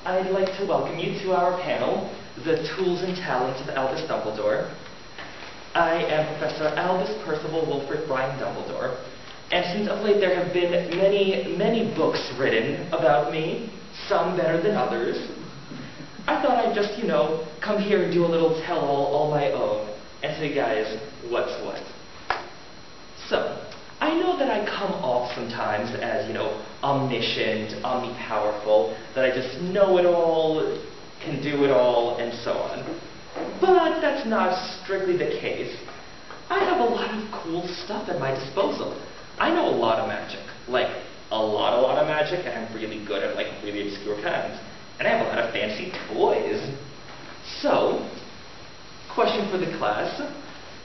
I'd like to welcome you to our panel, The Tools and Talents of Albus Dumbledore. I am Professor Albus Percival Wilfrid Bryan Dumbledore, and since of late there have been many books written about me, some better than others, I thought I'd just, come here and do a little tell-all my own, and tell you guys what's what. So, I know that I come off sometimes as, omniscient, omnipowerful, that I just know it all, can do it all, and so on. But that's not strictly the case. I have a lot of cool stuff at my disposal. I know a lot of magic, like a lot of magic, and I'm really good at really obscure kinds. And I have a lot of fancy toys. So, question for the class.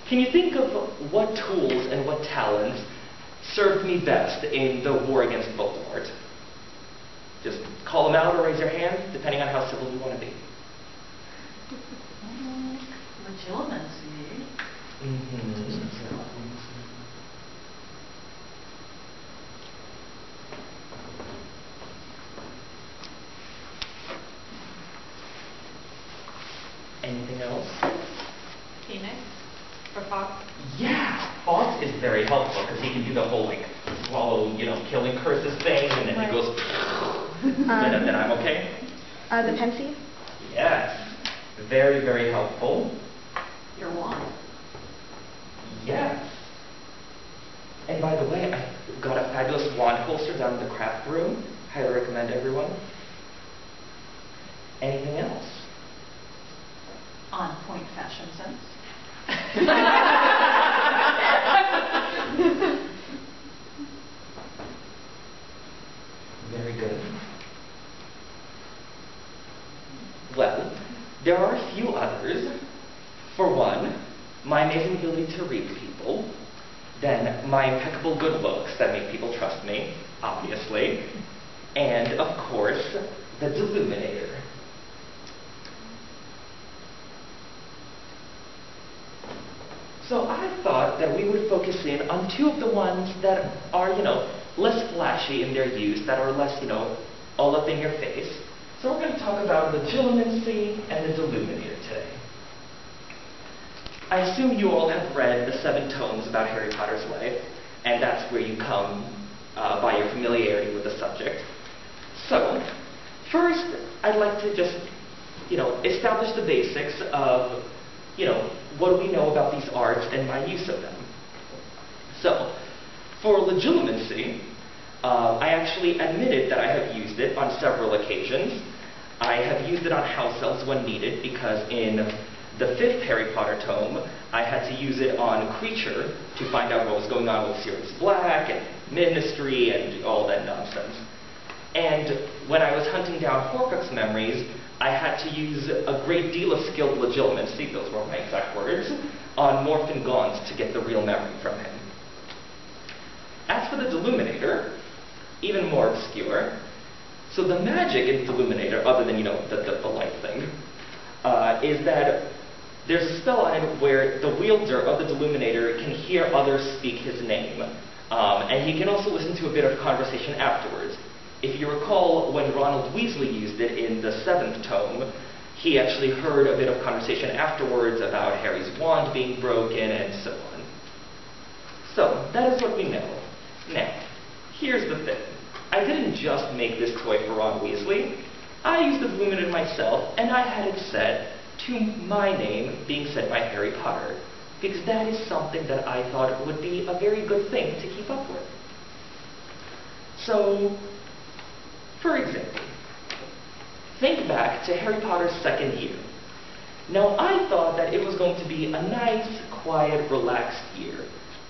Can you think of what tools and what talents served me best in the war against Voldemort? Just call them out or raise your hand, depending on how civil you want to be. Legilimency. Anything else? Phoenix. Or Fox. Yeah! Fox is very helpful because he can do the whole swallow, killing curses thing, and then he goes then I'm okay. The Pensy? Yes. Very, very helpful. Your wand. Yes. And by the way, I got a fabulous wand holster down in the craft room. Highly recommend everyone. Anything else? On point fashion sense. Very good. Well, there are a few others. For one, my amazing ability to read people. Then, my impeccable good looks that make people trust me, obviously. And, of course, the Deluminator. So I thought that we would focus in on two of the ones that are, less flashy in their use, that are less, all up in your face. So we're going to talk about Legilimency and the Deluminator today. I assume you all have read the 7 tomes about Harry Potter's life, and that's where you come by your familiarity with the subject. So, first, I'd like to just, establish the basics of, what do we know about these arts and my use of them. So, for Legilimency, I actually admitted that I have used it on several occasions. I have used it on house elves when needed, because in the 5th Harry Potter tome, I had to use it on Kreacher to find out what was going on with Sirius Black and Ministry and all that nonsense. And when I was hunting down Horcrux memories, I had to use a great deal of skilled Legilimency, those were my exact words, on Morphin Gaunt to get the real memory from him. As for the Deluminator, even more obscure. So the magic in Deluminator, other than, the light thing, is that there's a spell on him where the wielder of the Deluminator can hear others speak his name. And he can also listen to a bit of conversation afterwards. If you recall, when Ronald Weasley used it in the 7th tome, he actually heard a bit of conversation afterwards about Harry's wand being broken and so on. So, that is what we know. Now, here's the thing. I didn't just make this toy for Ron Weasley. I used the Deluminator myself, and I had it set to my name being said by Harry Potter, because that is something that I thought would be a very good thing to keep up with. So, for example, think back to Harry Potter's 2nd year. Now, I thought that it was going to be a nice, quiet, relaxed year,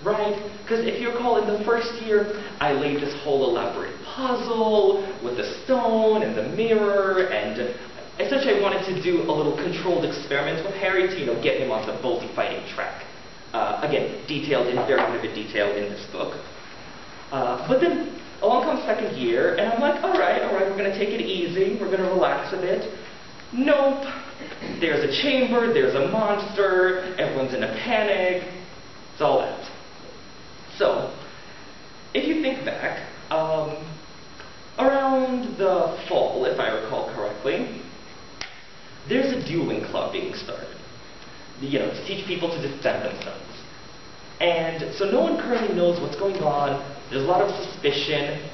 right? Because if you recall, in the 1st year, I laid this whole elaborate puzzle with the stone and the mirror, and essentially I wanted to do a little controlled experiment with Harry to, get him on the Volty fighting track. Again, detailed in very vivid detail in this book. But then, along comes 2nd year, and I'm like, all right, we're going to take it easy, we're going to relax a bit. Nope. There's a chamber, there's a monster, everyone's in a panic. It's all that. So, if you think back, around around the fall, if I recall correctly, there's a dueling club being started, to teach people to defend themselves. And so no one currently knows what's going on. There's a lot of suspicion.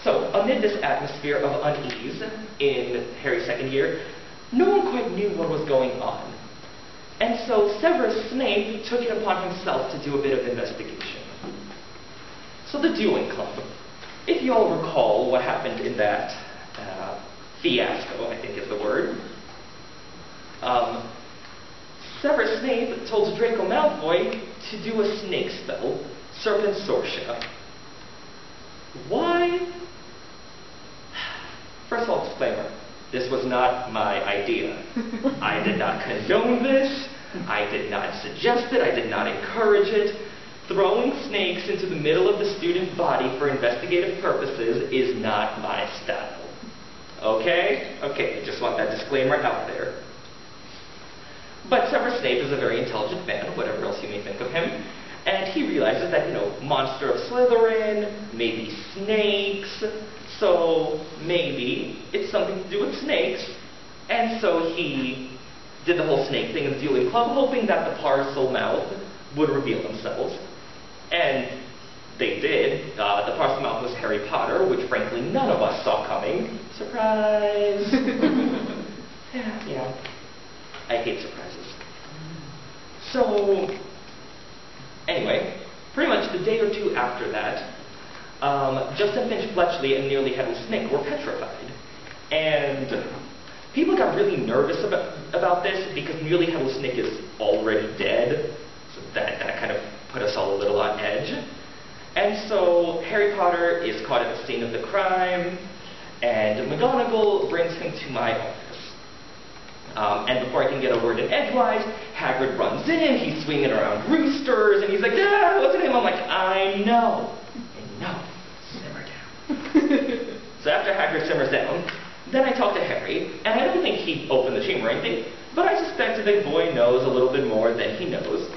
So amid this atmosphere of unease in Harry's second year, no one quite knew what was going on. And so Severus Snape took it upon himself to do a bit of investigation. So the dueling club. If you all recall what happened in that fiasco, I think is the word, Severus Snape told Draco Malfoy to do a snake spell, Serpent Sortia. Why? First of all, disclaimer. This was not my idea. I did not condone this. I did not suggest it. I did not encourage it. Throwing snakes into the middle of the student's body for investigative purposes is not my style. Okay? Okay, just want that disclaimer out there. But Severus Snape is a very intelligent man, whatever else you may think of him, and he realizes that, monster of Slytherin, maybe snakes, so maybe it's something to do with snakes, and so he did the whole snake thing in the dueling club, hoping that the Parselmouth would reveal themselves. And they did. The Parselmouth was Harry Potter, which frankly none of us saw coming. Surprise! yeah. I hate surprises. So, anyway, pretty much the day or two after that, Justin Finch Fletchley and Nearly Headless Nick were petrified. And people got really nervous about this because Nearly Headless Nick is already dead. So that kind of put us all a little on edge. And so Harry Potter is caught at the scene of the crime, and McGonagall brings him to my office. And before I can get a word in edgewise, Hagrid runs in, he's swinging around roosters, and he's like, "Ah, what's in him?" I'm like, "I know. Simmer down." So after Hagrid simmers down, then I talk to Harry, and I don't think he opened the chamber or anything, but I suspect the big boy knows a little bit more than he knows.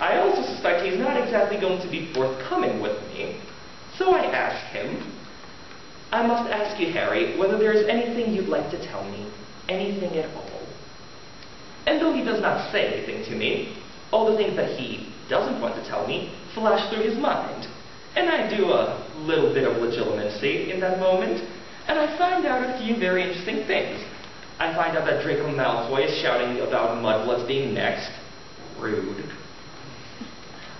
I also suspect he's not exactly going to be forthcoming with me. So I ask him, "I must ask you, Harry, whether there is anything you'd like to tell me, anything at all." And though he does not say anything to me, all the things that he doesn't want to tell me flash through his mind. And I do a little bit of legitimacy in that moment, and I find out a few very interesting things. I find out that Draco Malfoy is shouting about Mudbloods being next. Rude.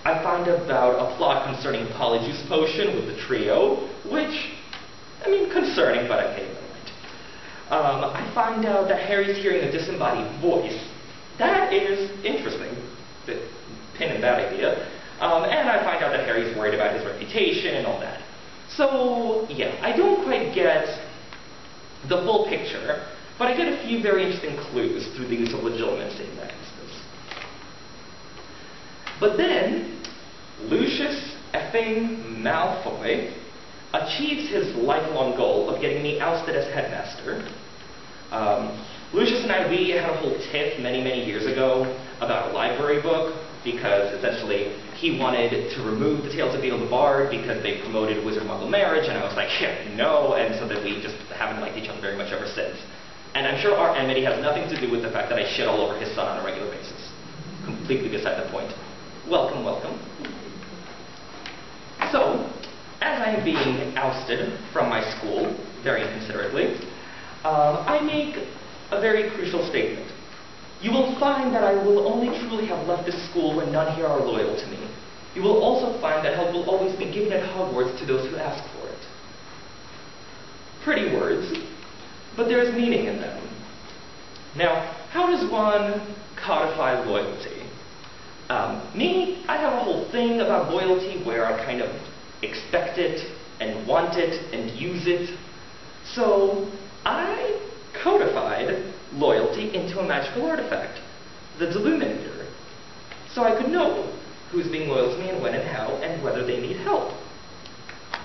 I find about a plot concerning Polyjuice Potion with the trio, which, concerning, but I can't mind. I find out that Harry's hearing a disembodied voice. That is interesting. Pin in that idea. And I find out that Harry's worried about his reputation and all that. So, yeah, I don't quite get the full picture, but I get a few very interesting clues through the use of legitimacy in that instance. But then, Lucius effing Malfoy achieves his lifelong goal of getting me ousted as headmaster. Lucius and we had a whole tiff many, many years ago about a library book, because essentially he wanted to remove the Tales of Beedle the Bard because they promoted Wizard-Muggle marriage, and I was like, yeah, no, and so that we just haven't liked each other very much ever since. And I'm sure our enmity has nothing to do with the fact that I shit all over his son on a regular basis. Completely beside the point. Welcome, welcome. So, as I am being ousted from my school, very inconsiderately, I make a very crucial statement. You will find that I will only truly have left this school when none here are loyal to me. You will also find that help will always be given at Hogwarts to those who ask for it. Pretty words, but there is meaning in them. Now, how does one codify loyalty? Me, I have a whole thing about loyalty where I kind of expect it and want it and use it. So I codified loyalty into a magical artifact, the Deluminator, so I could know who's being loyal to me and when and how and whether they need help.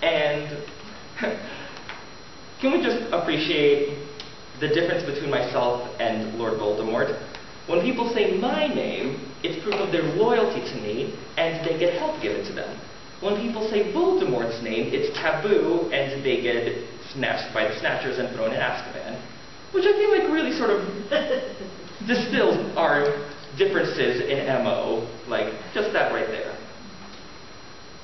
And can we just appreciate the difference between myself and Lord Voldemort? When people say my name, it's proof of their loyalty to me and they get help given to them. When people say Voldemort's name, it's taboo and they get snatched by the Snatchers and thrown in Azkaban, which I feel like really sort of distills our differences in MO, like just that right there.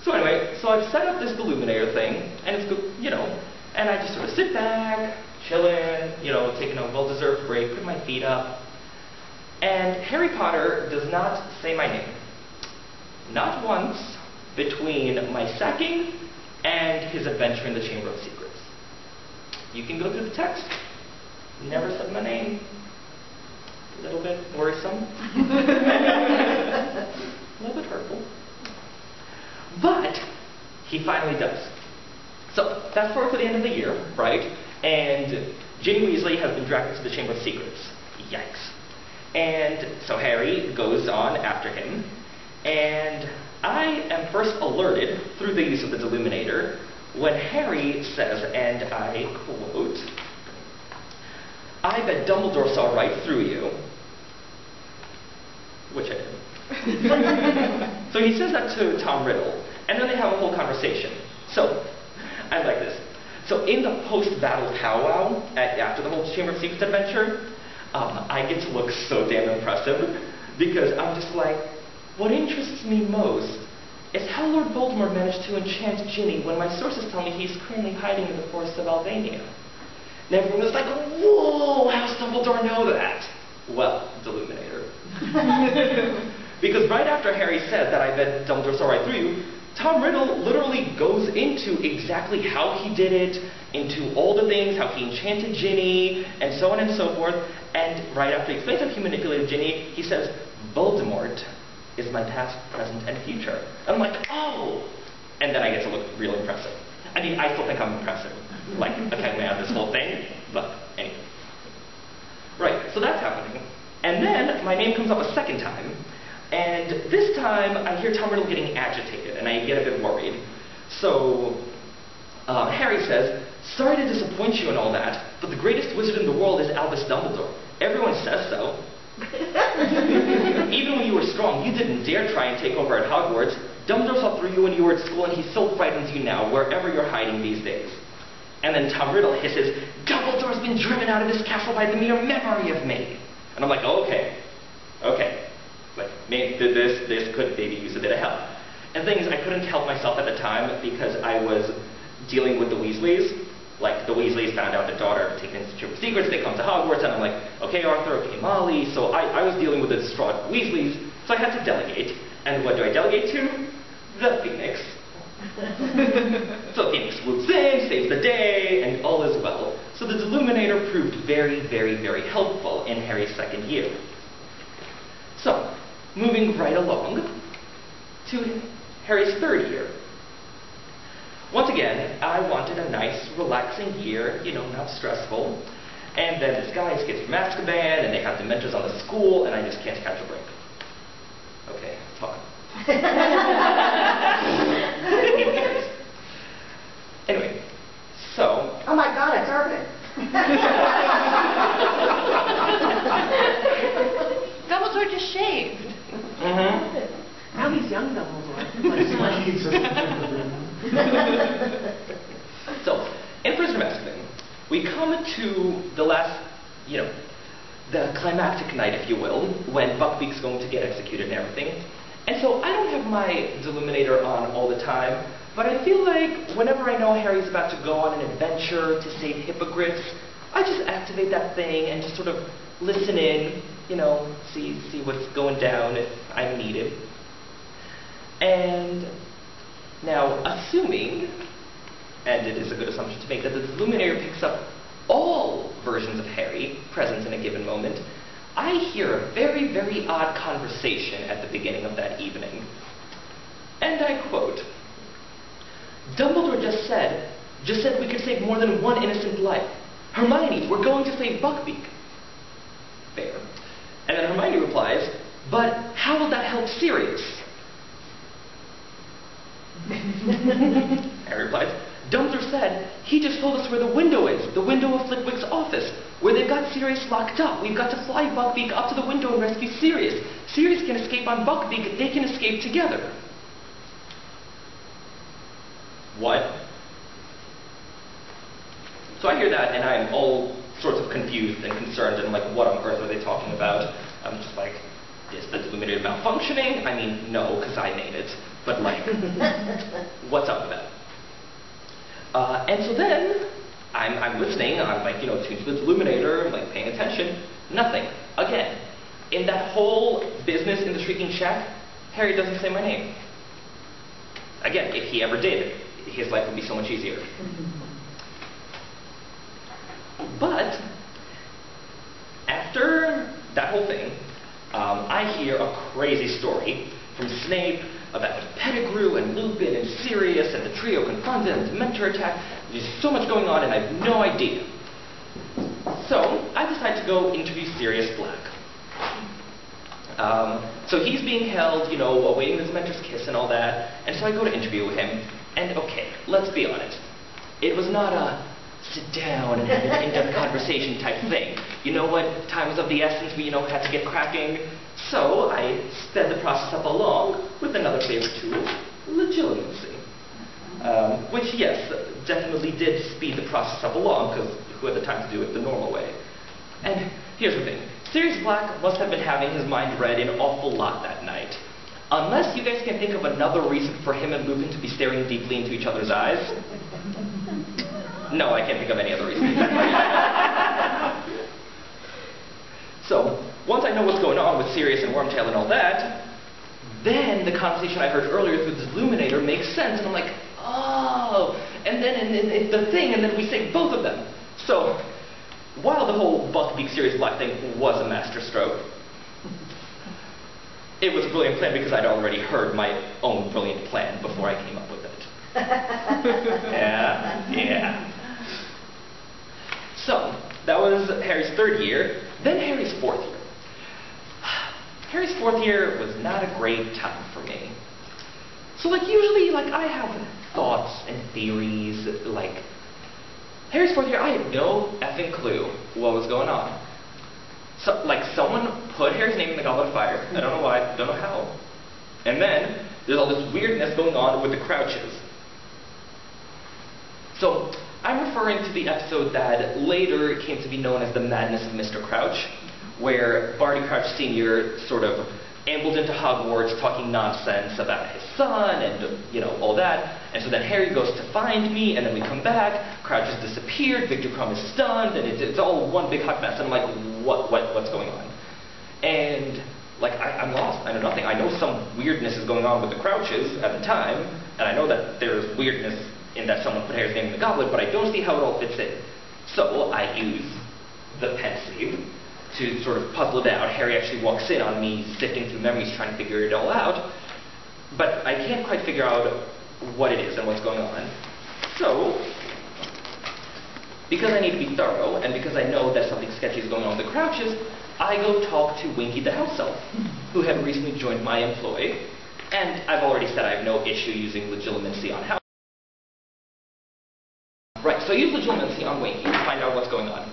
So anyway, so I've set up this Deluminator thing, and it's good, you know, and I just sort of sit back, chillin', you know, taking a well-deserved break, put my feet up, and Harry Potter does not say my name. Not once between my sacking and his adventure in the Chamber of Secrets. You can go through the text. Never said my name. A little bit worrisome. A little bit hurtful. But he finally does. So fast forward to the end of the year, right? And Ginny Weasley has been dragged into the Chamber of Secrets. Yikes. And so Harry goes on after him, and I am first alerted through the use of the Deluminator when Harry says, and I quote, "I bet Dumbledore saw right through you," which I did. So he says that to Tom Riddle, and then they have a whole conversation. So, I like this. So in the post-battle powwow, after the whole Chamber of Secrets adventure, I get to look so damn impressive, because I'm just like, what interests me most is how Lord Voldemort managed to enchant Ginny when my sources tell me he's currently hiding in the forests of Albania. And everyone was like, whoa, how does Dumbledore know that? Well, Deluminator. Because right after Harry said that I bet Dumbledore saw right through you, Tom Riddle literally goes into exactly how he did it, into all the things, how he enchanted Ginny, and so on and so forth. And right after he explains how he manipulated Ginny, he says, Voldemort is my past, present, and future. I'm like, oh! And then I get to look real impressive. I mean, I still think I'm impressive. Like, okay, man, this whole thing. But anyway. Right, so that's happening. And then my name comes up a second time. And this time, I hear Tom Riddle getting agitated, and I get a bit worried. So, Harry says, sorry to disappoint you and all that, but the greatest wizard in the world is Albus Dumbledore. Everyone says so. Even when you were strong, you didn't dare try and take over at Hogwarts. Dumbledore saw through you when you were at school, and he so frightens you now, wherever you're hiding these days. And then Tom Riddle hisses, Dumbledore's been driven out of this castle by the mere memory of me. And I'm like, okay. Like, maybe this could maybe use a bit of help. And the thing is, I couldn't help myself at the time because I was dealing with the Weasleys. Like, the Weasleys found out the daughter had taken into Chamber of Secrets, they come to Hogwarts, and I'm like, okay, Arthur, okay, Molly. So I was dealing with the distraught Weasleys, so I had to delegate. And what do I delegate to? The Phoenix. So Phoenix swoops in, saves the day, and all is well. So the Deluminator proved very, very, very helpful in Harry's second year. So, moving right along to Harry's third year. Once again, I wanted a nice, relaxing year, you know, not stressful. And then this guy escapes from Azkaban, and they have Dementors on the school, and I just can't catch a break. Okay, talk. Anyway, so... Oh my God, it's Irving. Dumbledore just shaved. Mm-hmm. Now he's young Dumbledore. So, in Prisoner of Azkaban, we come to the last, you know, the climactic night, if you will, when Buckbeak's going to get executed and everything. And so I don't have my Deluminator on all the time, but I feel like whenever I know Harry's about to go on an adventure to save hippogriffs, I just activate that thing and just sort of listen in, you know, see what's going down if I'm needed. And now, assuming, and it is a good assumption to make, that the Deluminator picks up all versions of Harry present in a given moment, I hear a very, very odd conversation at the beginning of that evening. And I quote, Dumbledore just said we could save more than one innocent life. Hermione, we're going to save Buckbeak. Fair. And then Hermione replies, but how will that help Sirius? Harry replies, Dumbledore said he just told us where the window is, the window of Flitwick's office, where they've got Sirius locked up. We've got to fly Buckbeak up to the window and rescue Sirius. Sirius can escape on Buckbeak, they can escape together. What? So I hear that, and I'm all sorts of confused and concerned, and like, what on earth are they talking about? I'm just like, is the Deluminator malfunctioning? I mean, no, because I made it. But like, what's up with that? And so then, I'm listening, I'm like, tuned to the Deluminator, I'm like paying attention, nothing. Again, in that whole business in the Shrieking Shack, Harry doesn't say my name. Again, if he ever did, his life would be so much easier. But, after that whole thing, I hear a crazy story from Snape about Pettigrew and Lupin and Sirius and the trio confronted and the Dementor attack. There's so much going on and I have no idea. So, I decide to go interview Sirius Black. So he's being held, awaiting the Dementor's kiss and all that, and so I go to interview him, and okay, let's be honest. It was not a sit down and have an in-depth conversation type thing. You know what? Time was of the essence, we, had to get cracking. So I sped the process up along with another favorite tool, legitimacy. Which, yes, definitely did speed the process up along, because who had the time to do it the normal way? And here's the thing. Sirius Black must have been having his mind read an awful lot that night. Unless you guys can think of another reason for him and Lupin to be staring deeply into each other's eyes. No, I can't think of any other reason. So, once I know what's going on with Sirius and Wormtail and all that, then the conversation I heard earlier through the Deluminator makes sense, and I'm like, oh, and then it's the thing, and then we say both of them. So, while the whole Buckbeak Sirius Black thing was a masterstroke, it was a brilliant plan because I'd already heard my own brilliant plan before I came up with it. Yeah. So, that was Harry's 3rd year, then Harry's 4th year. Harry's 4th year was not a great time for me. So usually, I have thoughts and theories, Harry's 4th year, I had no effing clue what was going on. So, someone put Harry's name in the Goblet of Fire. I don't know why, don't know how. And then, there's all this weirdness going on with the Crouches. So, I'm referring to the episode that later came to be known as The Madness of Mr. Crouch, where Barty Crouch Sr. sort of ambled into Hogwarts talking nonsense about his son and, all that. And so then Harry goes to find me, and then we come back, Crouch has disappeared, Victor Crumb is stunned, and it's all one big hot mess. And I'm like, what's going on? And, I'm lost. I know nothing. I know some weirdness is going on with the Crouches at the time, and I know that there's weirdness in that someone put Harry's name in the goblet, but I don't see how it all fits in. So I use the pensieve to sort of puzzle it out. Harry actually walks in on me sifting through memories trying to figure it all out, but I can't quite figure out what it is and what's going on. So, because I need to be thorough, and because I know that something sketchy is going on with the Crouches, I go talk to Winky the House Elf, who had recently joined my employ, and I've already said I have no issue using legitimacy on House. Right, so I use legitimacy on Winky to find out what's going on.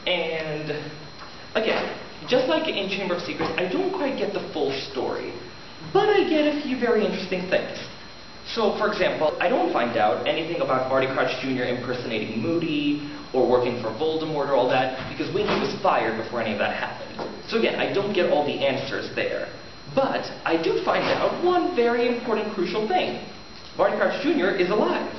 And again, just like in Chamber of Secrets, I don't quite get the full story, but I get a few very interesting things. So, for example, I don't find out anything about Barty Crouch Jr. impersonating Moody, or working for Voldemort or all that, because Winky was fired before any of that happened. So again, I don't get all the answers there. But I do find out one very important, crucial thing. Barty Crouch Jr. is alive,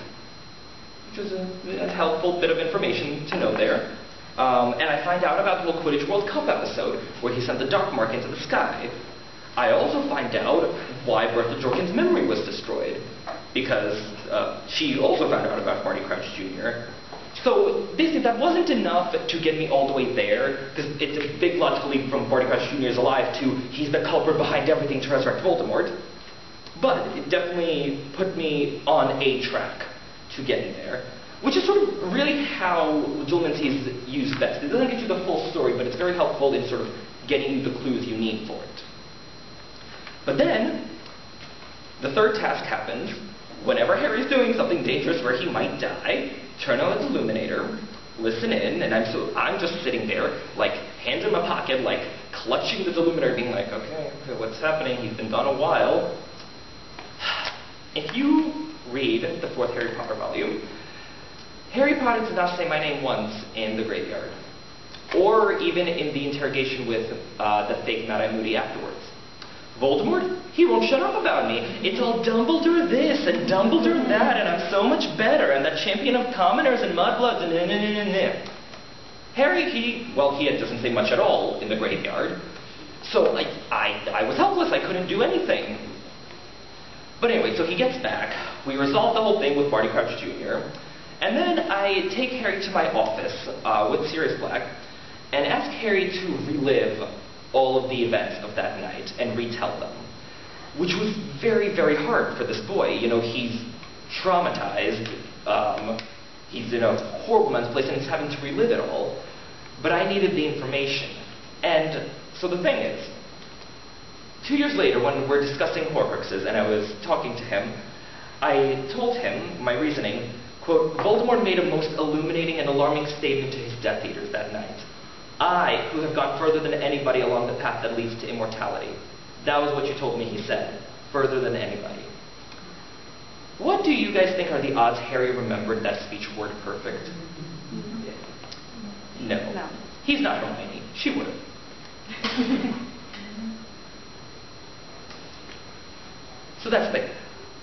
which is a helpful bit of information to know there. And I find out about the whole Quidditch World Cup episode, where he sent the Dark Mark into the sky. I also find out why Bertha Jorkins' memory was destroyed, because she also found out about Barty Crouch Jr. So basically that wasn't enough to get me all the way there, because it's a big logical leap from Barty Crouch Jr. is alive to he's the culprit behind everything to resurrect Voldemort. But it definitely put me on a track to getting there, which is sort of really how legitimacy is used best. It doesn't get you the full story, but it's very helpful in sort of getting you the clues you need for it. But then, the third task happens. Whenever Harry's doing something dangerous where he might die, turn on the Illuminator, listen in, and I'm just sitting there, hands in my pocket, clutching the Illuminator, being like, okay, what's happening? He's been gone a while. If you read the 4th Harry Potter volume, Harry Potter did not say my name once in the graveyard, or even in the interrogation with the fake Mad-Eye Moody afterwards. Voldemort, he won't shut up about me. It's all Dumbledore this and Dumbledore that, and I'm so much better, and that champion of commoners and mudbloods and Harry, he doesn't say much at all in the graveyard. So I was helpless, I couldn't do anything. But anyway, so he gets back, we resolve the whole thing with Barty Crouch Jr., and then I take Harry to my office with Sirius Black and ask Harry to relive all of the events of that night and retell them, which was very, very hard for this boy. You know, he's traumatized, he's in a horrible mental place, and he's having to relive it all. But I needed the information. And so the thing is, 2 years later, when we're discussing Horcruxes, and I was talking to him, I told him my reasoning, quote, Voldemort made a most illuminating and alarming statement to his Death Eaters that night. I, who have gone further than anybody along the path that leads to immortality. That was what you told me, he said. Further than anybody. What do you guys think are the odds Harry remembered that speech word perfect? No. He's not Hermione. She would have. So that's the thing.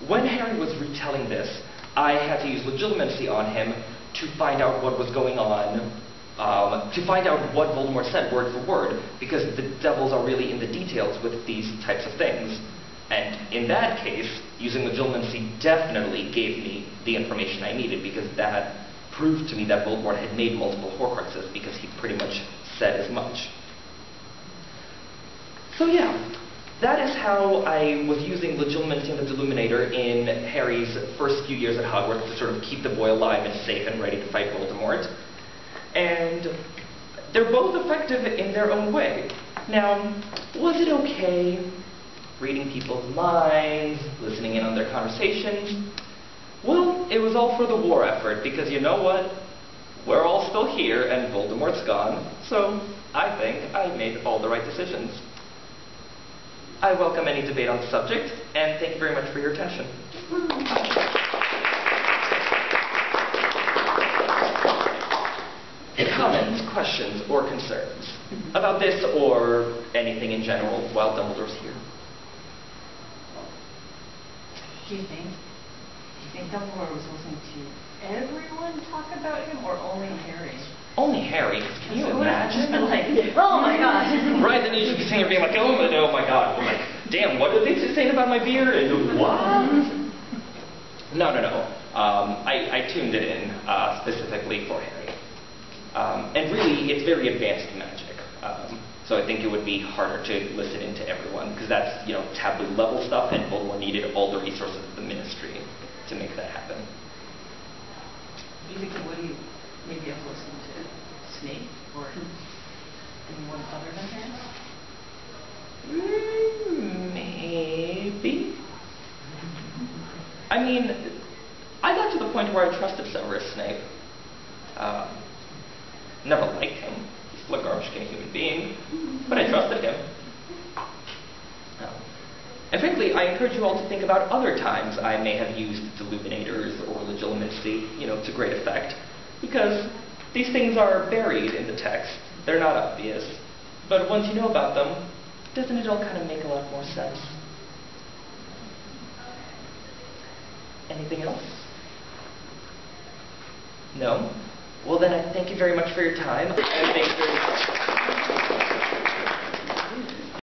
When Harry was retelling this, I had to use legitimacy on him to find out what was going on, to find out what Voldemort said word for word, because the devils are really in the details with these types of things. And in that case, using legitimacy definitely gave me the information I needed, because that proved to me that Voldemort had made multiple Horcruxes, because he pretty much said as much. So yeah, that is how I was using legitimacy and the Deluminator in Harry's first few years at Hogwarts to sort of keep the boy alive and safe and ready to fight Voldemort. And they're both effective in their own way. Now, was it okay reading people's minds, listening in on their conversations? Well, it was all for the war effort, because you know what? We're all still here and Voldemort's gone, so I think I made all the right decisions. I welcome any debate on the subject, and thank you very much for your attention. Comments, questions, or concerns about this or anything in general while Dumbledore's here? Do you think Dumbledore was listening to everyone talk about him, or only Harry? Only Harry. Can you imagine? Like, oh my God. Right, then you should be sitting here being like, oh my God. I'm like, damn, what are they saying about my beard? And what? No. I tuned it in specifically for Harry. And really, it's very advanced magic. So I think it would be harder to listen into everyone, because that's, taboo level stuff, and Voldemort needed all the resources of the Ministry to make that happen. Do you think he would maybe have listened to Snape or anyone other than him? Maybe. I mean, I got to the point where I trusted Severus Snape. Never liked him. He's still a garbage can human being, but I trusted him. And frankly, I encourage you all to think about other times I may have used Deluminators or Legitimacy, to great effect, because these things are buried in the text. They're not obvious. But once you know about them, doesn't it all kind of make a lot more sense? Anything else? No? Well then, I thank you very much for your time. And thank you very much.